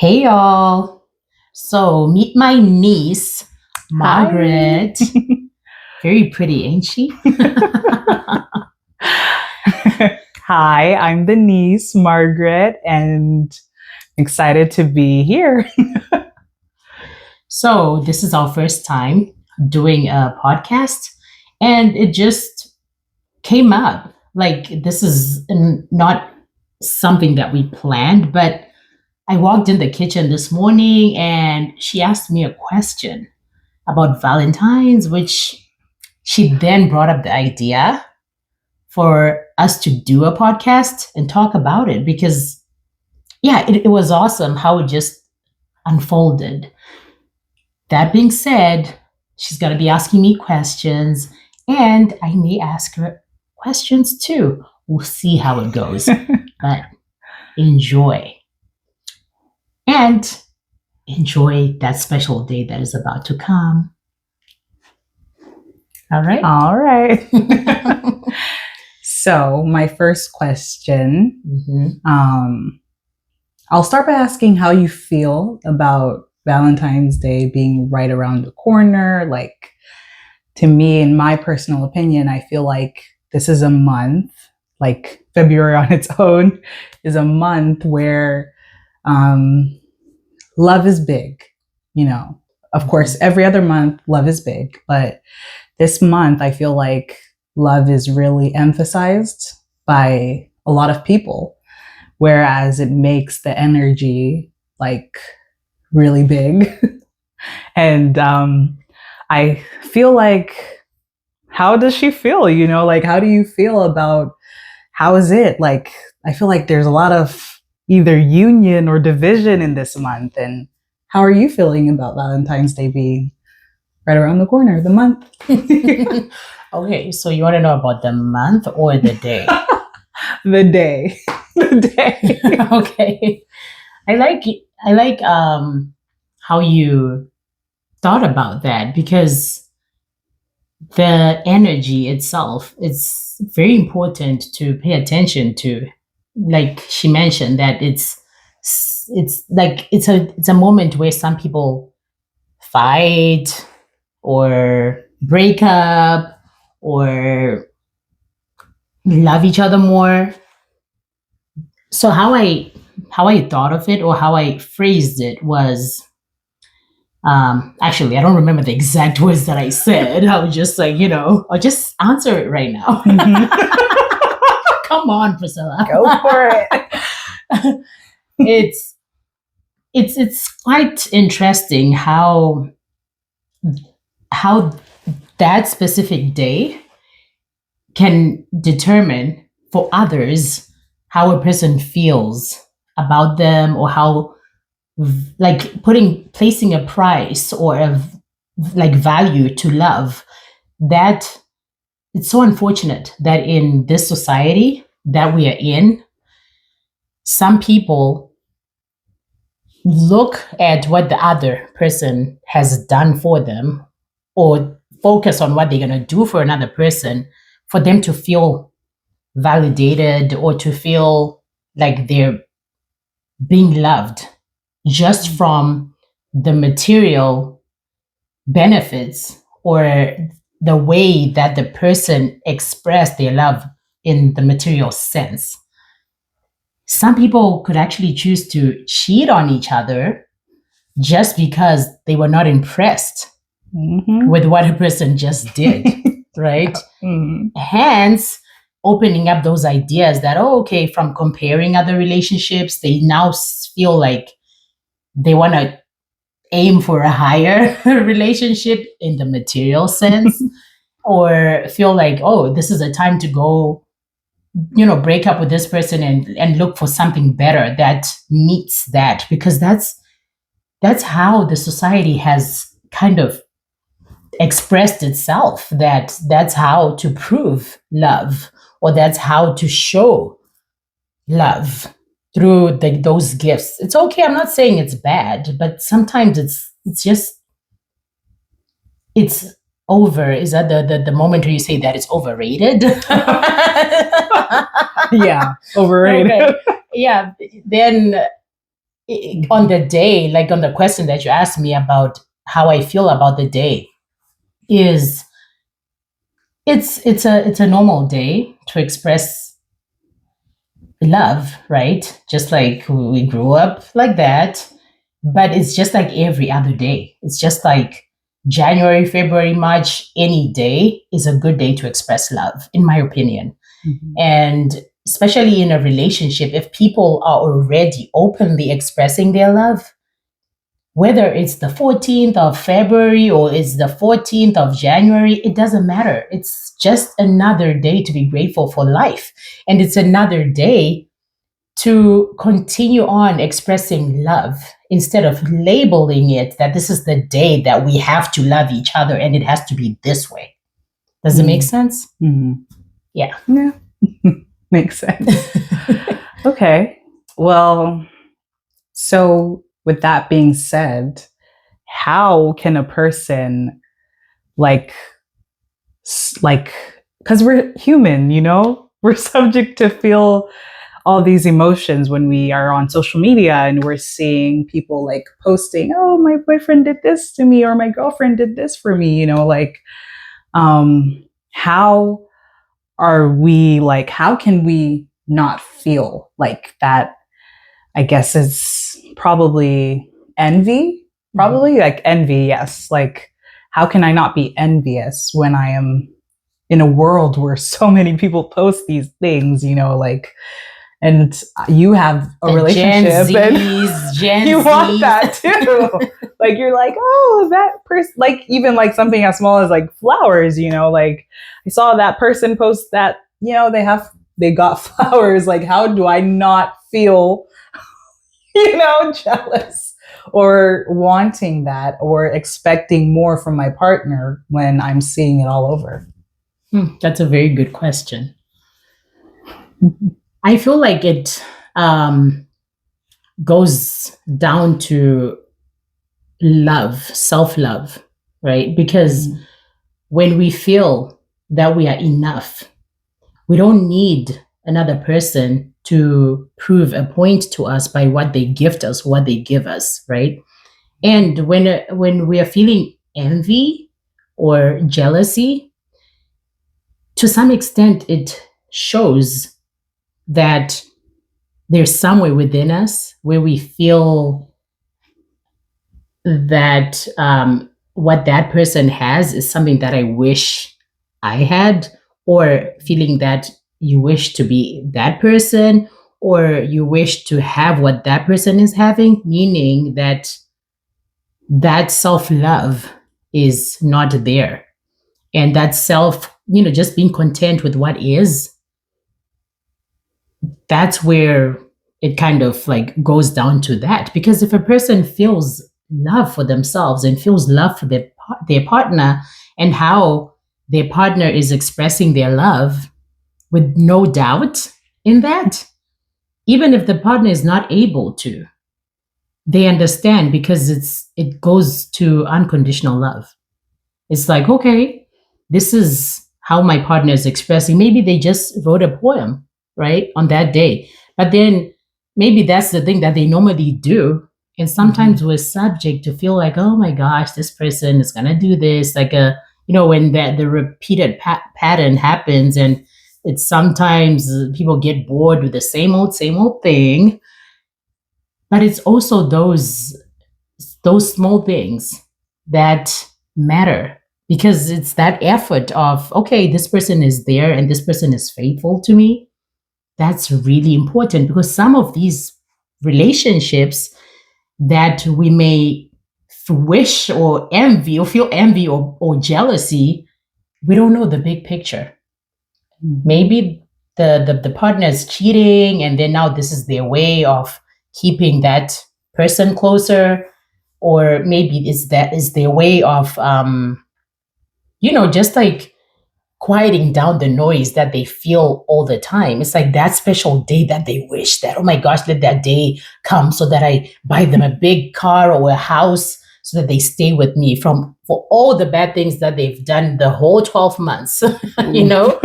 Hey y'all. So meet my niece, Hi. Margaret. Very pretty, ain't she? Hi, I'm the niece, Margaret, and excited to be here. So this is our first time doing a podcast, and it just came up. Like this is not something that we planned, but I walked in the kitchen this morning and she asked me a question about Valentine's, which she then brought up the idea for us to do a podcast and talk about it because yeah, it was awesome how it just unfolded. That being said, she's going to be asking me questions and I may ask her questions too. We'll see how it goes, but enjoy and enjoy that special day that is about to come. All right. All right. So, my first question, I'll start by asking how you feel about Valentine's Day being right around the corner. Like, to me, in my personal opinion, I feel like this is a month, like February on its own, is a month where love is big. You know, of course, every other month, love is big. But this month, I feel like love is really emphasized by a lot of people, whereas it makes the energy like really big. And I feel like, how does she feel? You know, like, how do you feel about how is it? Like, I feel like there's a lot of either union or division in this month. And how are you feeling about Valentine's Day being right around the corner, the month? Okay, so you want to know about the month or the day? The day. The day. Okay. I like how you thought about that because the energy itself it's very important to pay attention to. Like she mentioned that it's like it's a moment where some people fight or break up or love each other more. So how I thought of it or how I phrased it was actually I don't remember the exact words that I said. I was just like, I'll just answer it right now. Come on, Priscilla. Go for it. It's quite interesting how that specific day can determine for others how a person feels about them or how like placing a price or like value to love. That it's so unfortunate that in this society that we are in, some people look at what the other person has done for them or focus on what they're going to do for another person for them to feel validated or to feel like they're being loved just from the material benefits or the way that the person expressed their love in the material sense. Some people could actually choose to cheat on each other just because they were not impressed with what a person just did, right? Hence, opening up those ideas that, oh, okay, from comparing other relationships, they now feel like they want to aim for a higher relationship in the material sense, or feel like, oh, this is a time to go, break up with this person and look for something better that meets that, because that's how the society has kind of expressed itself, that's how to prove love or that's how to show love through those gifts. It's okay, I'm not saying it's bad, but sometimes it's just it's over. Is that the moment where you say that it's overrated? Yeah, overrated. Okay. Yeah, then on the day, like on the question that you asked me about how I feel about the day, is it's a normal day to express love, right? Just like we grew up like that, but it's just like every other day. It's just like January, February, March, any day is a good day to express love, in my opinion. Mhm. And especially in a relationship, if people are already openly expressing their love, whether it's the 14th of February or it's the 14th of January, it doesn't matter. It's just another day to be grateful for life. And it's another day to continue on expressing love instead of labeling it that this is the day that we have to love each other and it has to be this way. Does it make sense? Mhm. Yeah. Yeah. Makes sense. Okay. Well, so with that being said, how can a person like because we're human, we're subject to feel all these emotions when we are on social media and we're seeing people like posting, oh, my boyfriend did this to me or my girlfriend did this for me, how how can we not feel like that? I guess it's probably envy, like envy. Yes. Like, how can I not be envious when I am in a world where so many people post these things, and you have a The relationship Gen and you want Zs. that too. Like, you're like, oh, that person, like, even like something as small as like flowers, like I saw that person post that, they got flowers. Like, how do I not feel, jealous or wanting that or expecting more from my partner when I'm seeing it all over? That's a very good question. I feel like it goes down to love, self love, right? Because when we feel that we are enough, we don't need another person to prove a point to us by what they gift us, what they give us, right? And when we are feeling envy or jealousy, to some extent, it shows that there's somewhere within us where we feel that what that person has is something that I wish I had, or feeling that you wish to be that person, or you wish to have what that person is having, meaning that that self love is not there. And that self, just being content with what is, that's where it kind of like goes down to that. Because if a person feels love for themselves and feels love for their partner, and how their partner is expressing their love with no doubt in that, even if the partner is not able to, they understand, because it goes to unconditional love. It's like, okay, this is how my partner is expressing. Maybe they just wrote a poem, right, on that day. But then maybe that's the thing that they normally do. And sometimes we're subject to feel like, oh my gosh, this person is going to do this. Like, when the repeated pattern happens, and it's sometimes people get bored with the same old thing. But it's also those small things that matter, because it's that effort of, okay, this person is there and this person is faithful to me. That's really important, because some of these relationships that we may wish or envy or feel envy or jealousy, we don't know the big picture. Maybe the partner is cheating, and then now this is their way of keeping that person closer, or maybe is their way of just like quieting down the noise that they feel all the time. It's like that special day that they wish that, oh my gosh, let that day come so that I buy them a big car or a house, so that they stay with me for all the bad things that they've done the whole 12 months, you know?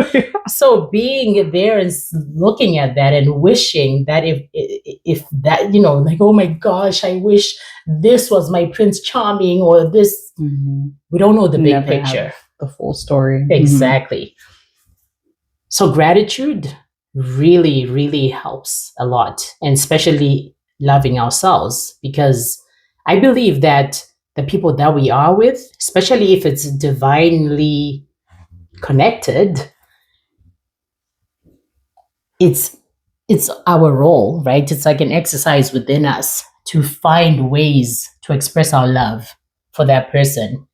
So being there and looking at that and wishing that if that, you know, like, oh my gosh, I wish this was my Prince Charming or this, we don't know the big picture. The full story. Exactly. So gratitude really, really helps a lot, and especially loving ourselves, because I believe that the people that we are with, especially if it's divinely connected, it's our role, right? It's like an exercise within us to find ways to express our love for that person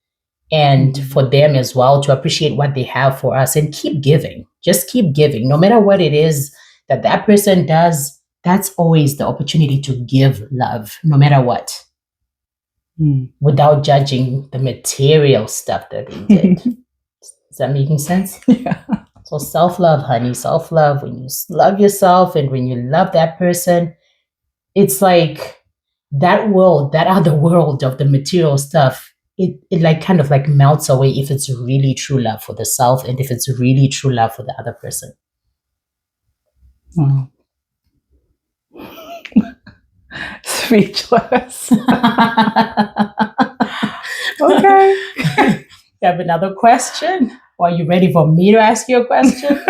and for them as well, to appreciate what they have for us and keep giving. Just keep giving. No matter what it is that that person does, that's always the opportunity to give love, no matter what, without judging the material stuff that they did. Is that making sense? Yeah. So self-love, honey, self-love. When you love yourself and when you love that person, it's like that world, that other world of the material stuff, it like kind of like melts away if it's really true love for the self and if it's really true love for the other person. Wow. Speechless. Okay. You have another question? Or are you ready for me to ask you a question?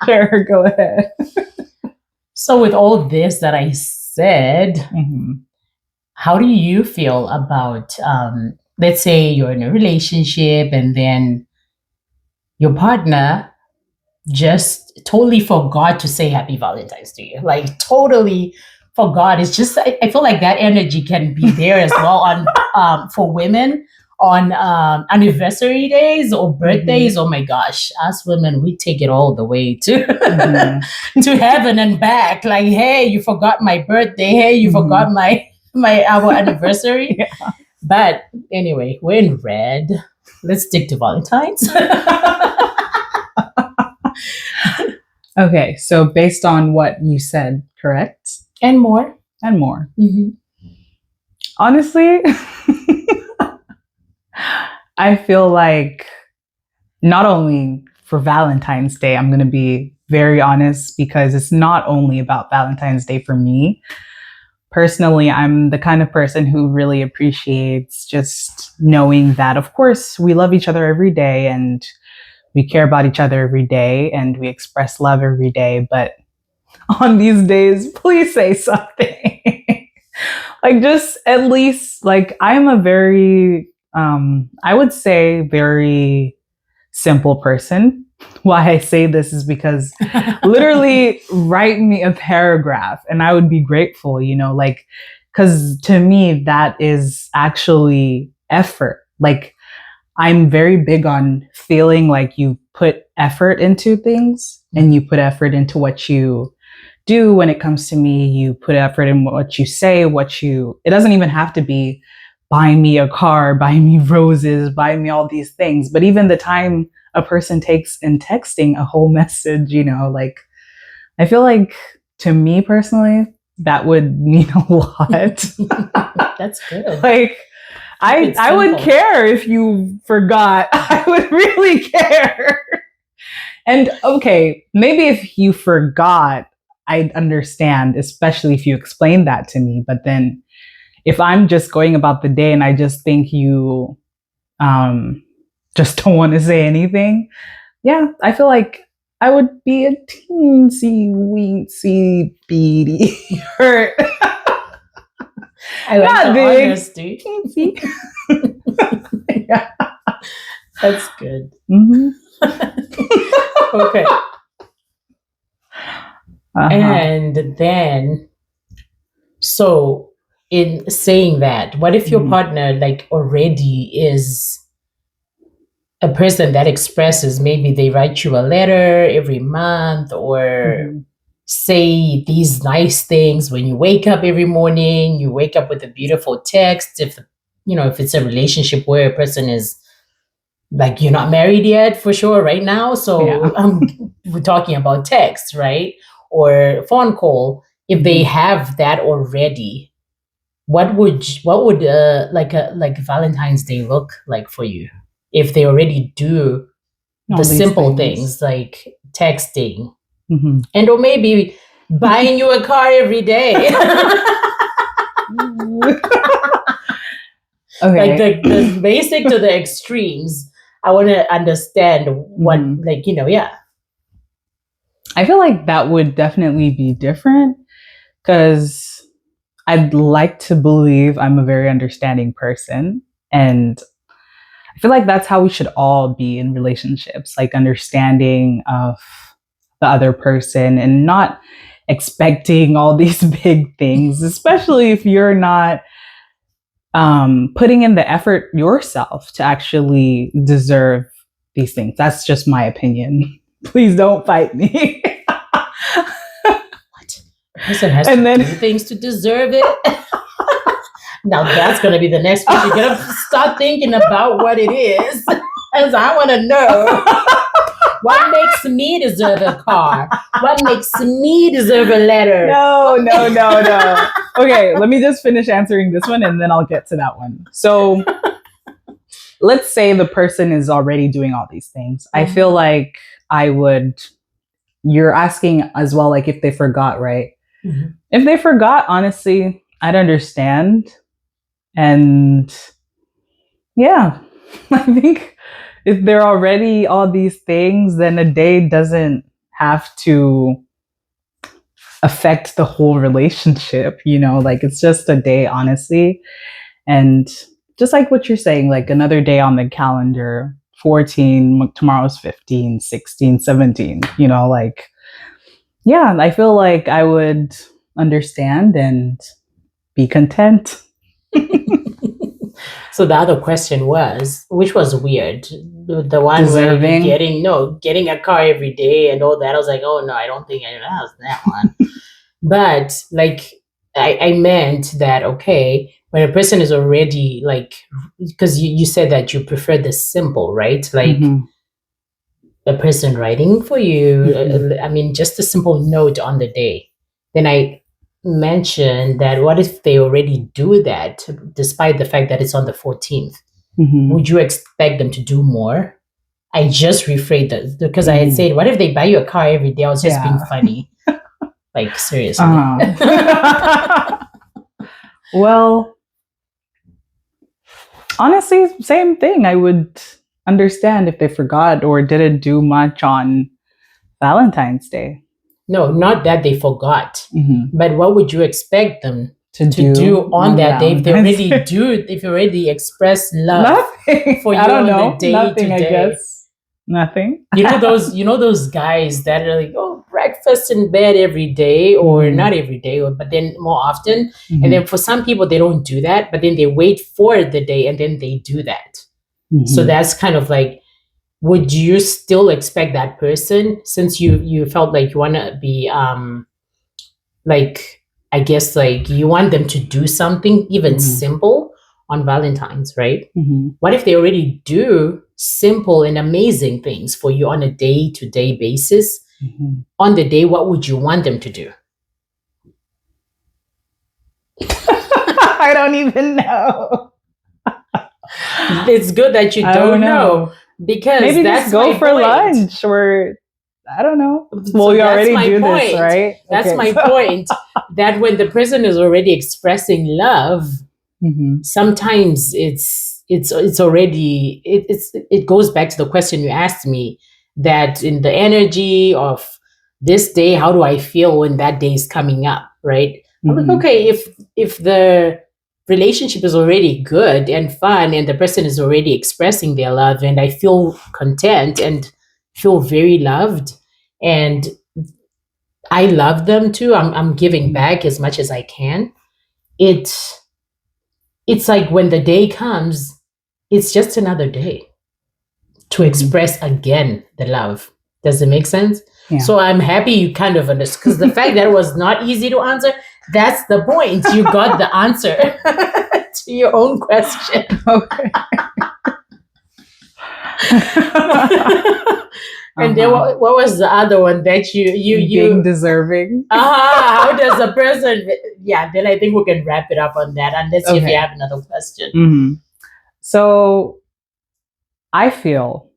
Sure, go ahead. So with all this that I said, how do you feel about, let's say you're in a relationship and then your partner just totally forgot to say happy Valentine's to you? Like totally forgot. It's just, I feel like that energy can be there as well on for women on anniversary days or birthdays. Oh my gosh, us women, we take it all the way to to heaven and back. Like, hey, you forgot my birthday. Hey, you forgot our anniversary. Yeah. But anyway, we're in red. Let's stick to Valentine's. Okay, so based on what you said, correct? And more. And more. Honestly, I feel like not only for Valentine's Day, I'm going to be very honest, because it's not only about Valentine's Day for me. Personally, I'm the kind of person who really appreciates just knowing that, of course, we love each other every day and we care about each other every day and we express love every day. But on these days, please say something. Like, just at least, like, I'm a very, I would say, very simple person. Why I say this is because literally write me a paragraph and I would be grateful, you know, like, because to me, that is actually effort. Like, I'm very big on feeling like you put effort into things and you put effort into what you do. When it comes to me, you put effort in what you say, it doesn't even have to be buy me a car, buy me roses, buy me all these things. But even the time a person takes in texting a whole message, you know, like, I feel like to me personally, that would mean a lot. That's good. Like, I would care if you forgot. I would really care. And okay, maybe if you forgot, I'd understand, especially if you explained that to me. But then if I'm just going about the day and I just think you just don't want to say anything, yeah, I feel like I would be a teensy weensy beady hurt. I like Not the big, honesty. teensy. Yeah. That's good. Okay. And then, so in saying that, what if your partner like already is a person that expresses, maybe they write you a letter every month or say these nice things when you wake up every morning, you wake up with a beautiful text. If, you know, if it's a relationship where a person is like, you're not married yet for sure right now. So we're talking about text, right? Or phone call. If they have that already, what would like Valentine's Day look like for you if they already do the All these simple things. things like texting Mhm. and or maybe buying you a car every day. Like Okay. the basic to the extremes. I want to understand what Mhm. like yeah. I feel like that would definitely be different because I'd like to believe I'm a very understanding person. And I feel like that's how we should all be in relationships, like understanding of the other person and not expecting all these big things, especially if you're not putting in the effort yourself to actually deserve these things. That's just my opinion. Please don't fight me. What? A person has And to then do things to deserve it. Now that's gonna be the next piece. You're gonna start thinking about what it is. As I wanna know what makes me deserve a car? What makes me deserve a letter? no. Okay, let me just finish answering this one and then I'll get to that one. So let's say the person is already doing all these things. I feel like I would, you're asking as well, like if they forgot, right? Mm-hmm. If they forgot, honestly, I'd understand. And yeah, I think if they're already all these things, then a day doesn't have to affect the whole relationship, like it's just a day, honestly. And just like what you're saying, like another day on the calendar, 14, tomorrow's 15, 16, 17, like, yeah, I feel like I would understand and be content. So the other question was, which was weird, the one where you Deserving. getting a car every day and all that. I was like, oh no, I don't think anyone has that one. But like, I meant that okay, when a person is already like, because you said that you prefer the simple, right? Like Mhm. a person writing for you. Mhm. I mean, just a simple note on the day. Then I mentioned that what if they already do that, despite the fact that it's on the 14th? Mhm. Would you expect them to do more? I just rephrased that because I had Mhm. said, what if they buy you a car every day? I was just being Yeah. funny. Like, seriously. Well, honestly, same thing. I would understand if they forgot or didn't do much on Valentine's Day. No, not that they forgot, Mhm. but what would you expect them To to do do on on that day if they Valentine's already Day. do it, if you already express love Nothing. for I you don't on the know. day to Nothing, I day? guess. Nothing. You know those guys that are like, oh, breakfast in bed every day, or Mhm. not every day, but then more often. And Mhm. then for some people they don't do that, but then they wait for the day and then they do that. So Mhm. that's kind of like, would you still expect that person, since you felt like you want to be like, I guess like you want them to do something even Mhm. simple on Valentine's, right? Mhm. What if they already do simple and amazing things for you on a day-to-day basis? Mhm. On the day, what would you want them to do? I don't even know. It's good that you I don't don't know, know. because Maybe just that's go my for point. lunch or I don't know. Well, So we that's already my do this, point. right? That's Okay. my point. That when the person is already expressing love, Mhm. sometimes it's already it goes back to the question you asked me, that in the energy of this day, how do I feel when that day is coming up, right? I'm like, Mhm. okay, if the relationship is already good and fun and the person is already expressing their love and I feel content and feel very loved, and I love them too, I'm giving Mhm. back as much as I can. It it's like when the day comes, it's just another day to Mhm. express again the love. Does it make sense? Yeah. So I'm happy you kind of understood, because the fact that it was not easy to answer, that's the point. You got the answer to your own question. Okay. And then what was the other one that you being deserving? How does a person? Yeah, then I think we can wrap it up on that. Unless if you have another question. Mm-hmm. So I feel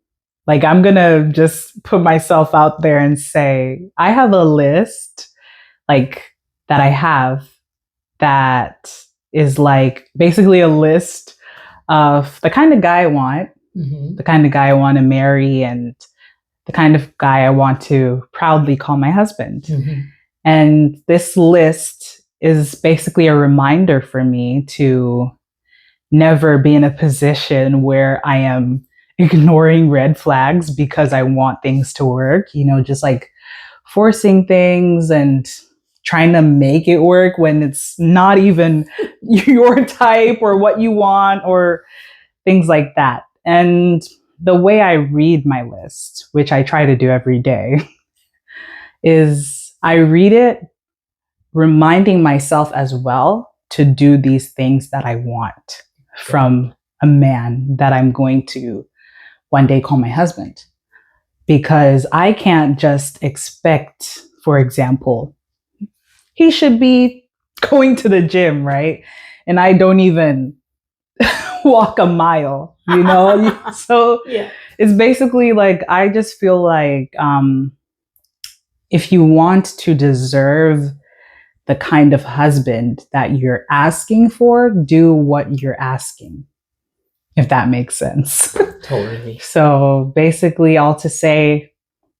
like I'm gonna just put myself out there and say I have a list like that I have that is like basically a list of the kind of guy I want, the kind of guy I want to marry, and the kind of guy I want to proudly call my husband. And this list is basically a reminder for me to never be in a position where I am ignoring red flags because I want things to work, just like forcing things and trying to make it work when it's not even your type or what you want or things like that. And the way I read my list, which I try to do every day, is I read it reminding myself as well to do these things that I want from a man that I'm going to one day call my husband. Because I can't just expect, for example, he should be going to the gym, right? And I don't even walk a mile, So it's basically like, I just feel like if you want to deserve the kind of husband that you're asking for, do what you're asking, if that makes sense. Totally. So basically, all to say,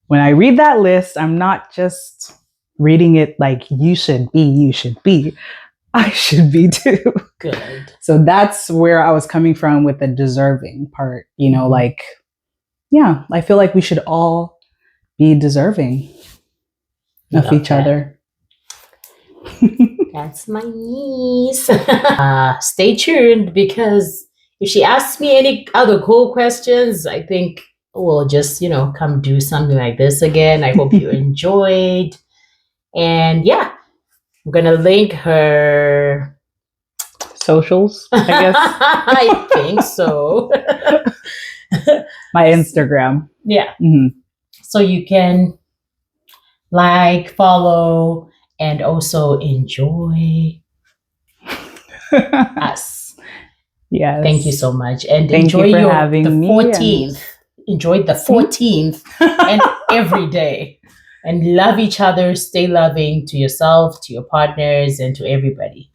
when I read that list, I'm not just reading it like you should be. I should be too. Good. So that's where I was coming from with the deserving part, like, yeah, I feel like we should all be deserving of each other. That's my niece. Stay tuned, because if she asks me any other cool questions, I think we'll just, come do something like this again. I hope you enjoyed. And yeah, I'm going to link her socials, I guess. I think so. My Instagram. Yeah. So you can like, follow, and also enjoy us. Yes. Thank you so much. And Thank enjoy you for the having 14th. Enjoy the 14th and every day. And love each other. Stay loving to yourself, to your partners, and to everybody.